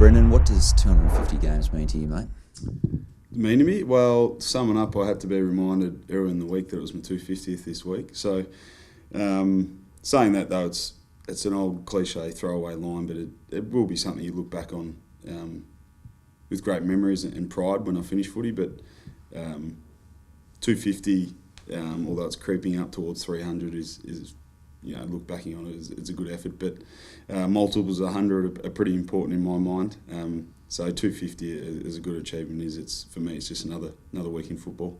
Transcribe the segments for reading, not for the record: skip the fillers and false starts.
Brendon, what does 250 games mean to you, mate? Mean to me? Well, summing up, I had to be reminded earlier in the week that it was my 250th this week. So, saying that though, it's an old cliche throwaway line, but it will be something you look back on with great memories and pride when I finish footy. But 250, although it's creeping up towards 300, is look backing on it, it's a good effort. But multiples of 100 are pretty important in my mind. So 250 is a good achievement. For me, it's just another week in football.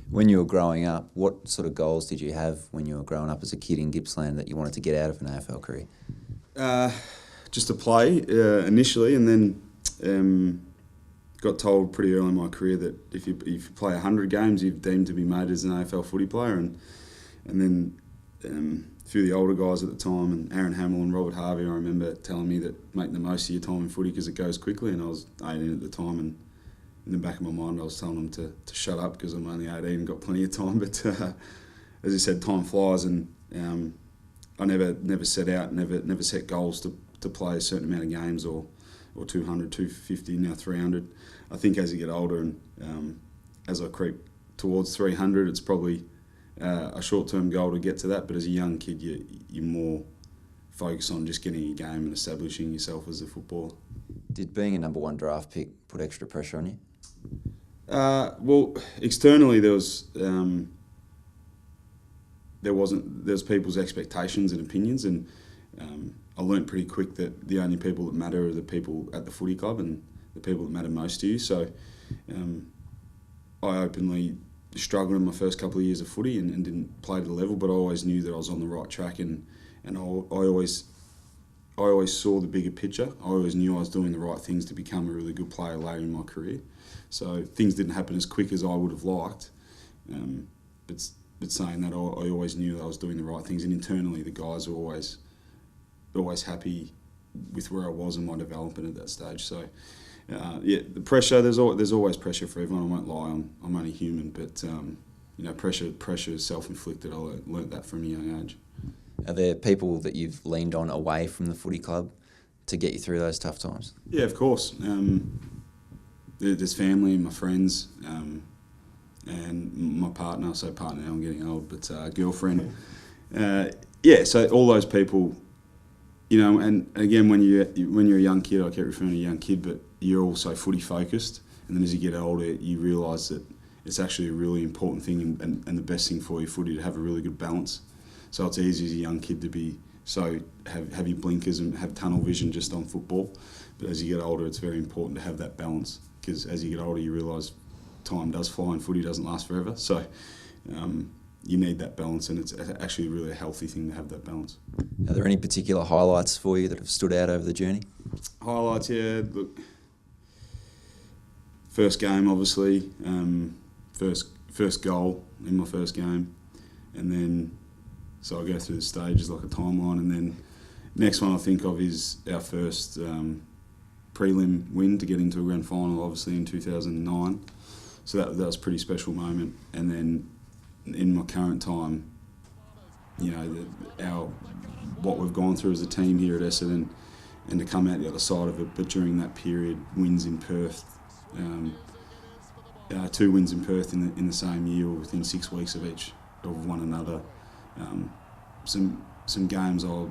When you were growing up, what sort of goals did you have when you were growing up as a kid in Gippsland that you wanted to get out of an AFL career? Just to play initially, and then got told pretty early in my career that if you play 100 games, you're deemed to be made as an AFL footy player. And then a few of the older guys at the time, and Aaron Hamill and Robert Harvey, I remember telling me that make the most of your time in footy because it goes quickly. And I was 18 at the time, and in the back of my mind, I was telling them to shut up because I'm only 18 and got plenty of time. But as you said, time flies, and I never set out, never set goals to play a certain amount of games or 200, 250, now 300. I think as you get older and as I creep towards 300, it's probably a short-term goal to get to that. But as a young kid, you're more focused on just getting your game and establishing yourself as a footballer. Did being a number one draft pick put extra pressure on you? Well, externally there was people's expectations and opinions, and I learnt pretty quick that the only people that matter are the people at the footy club and the people that matter most to you. So I openly struggled in my first couple of years of footy and didn't play to the level, but I always knew that I was on the right track, and I always saw the bigger picture. I always knew I was doing the right things to become a really good player later in my career. So things didn't happen as quick as I would have liked, but saying that, I always knew that I was doing the right things, and internally the guys were always happy with where I was in my development at that stage. So the pressure, there's always pressure for everyone. I won't lie, I'm only human, but pressure is self-inflicted. I learnt that from a young age. Are there people that you've leaned on away from the footy club to get you through those tough times? Yeah, of course. There's family, my friends, and my partner. So partner now, I'm getting old, but girlfriend. So all those people, and again, when you're a young kid, I keep referring to a young kid, but you're also footy focused. And then as you get older, you realise that it's actually a really important thing and the best thing for your footy to have a really good balance. So it's easy as a young kid to have your blinkers and have tunnel vision just on football. But as you get older, it's very important to have that balance, because as you get older, you realise time does fly and footy doesn't last forever. So you need that balance, and it's actually really a healthy thing to have that balance. Are there any particular highlights for you that have stood out over the journey? Highlights, yeah. Look, first game, obviously. First goal in my first game, and then so I go through the stages like a timeline, and then next one I think of is our first prelim win to get into a grand final, obviously in 2009. So that was a pretty special moment. And then in my current time, what we've gone through as a team here at Essendon, and to come out the other side of it. But during that period, wins in Perth, 2 wins in Perth in the same year, or within 6 weeks of one another. Some games I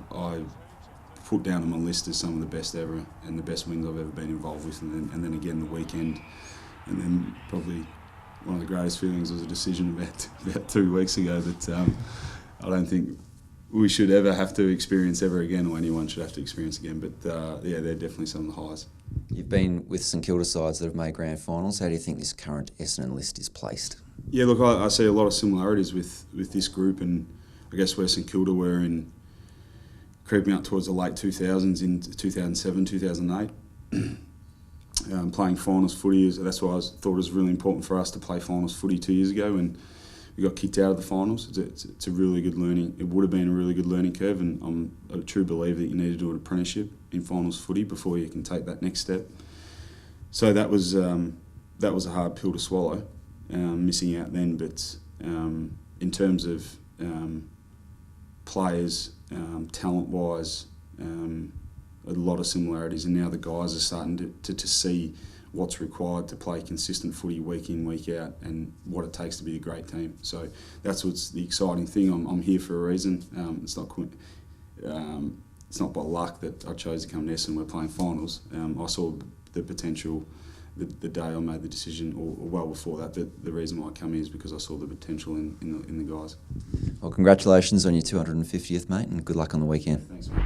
put down on my list as some of the best ever and the best wins I've ever been involved with, and then again the weekend, and then probably one of the greatest feelings was a decision about 2 weeks ago that I don't think we should ever have to experience ever again, or anyone should have to experience again. But they're definitely some of the highs. You've been with St Kilda sides that have made grand finals. How do you think this current Essendon list is placed? Yeah, look, I see a lot of similarities with this group, and I guess where St Kilda were in creeping up towards the late 2000s, in 2007, 2008. Playing finals footy, that's why I thought it was really important for us to play finals footy 2 years ago, and we got kicked out of the finals. It's a really good learning. It would have been a really good learning curve, and I'm a true believer that you need to do an apprenticeship in finals footy before you can take that next step. So that was a hard pill to swallow, missing out then. But in terms of players, talent-wise, a lot of similarities, and now the guys are starting to see what's required to play consistent footy week in, week out, and what it takes to be a great team. So that's what's the exciting thing. I'm here for a reason. It's not by luck that I chose to come to Essendon. We're playing finals. I saw the potential the day I made the decision, or well before that. The reason why I come here is because I saw the potential in the guys. Well, congratulations on your 250th, mate, and good luck on the weekend. Thanks, mate.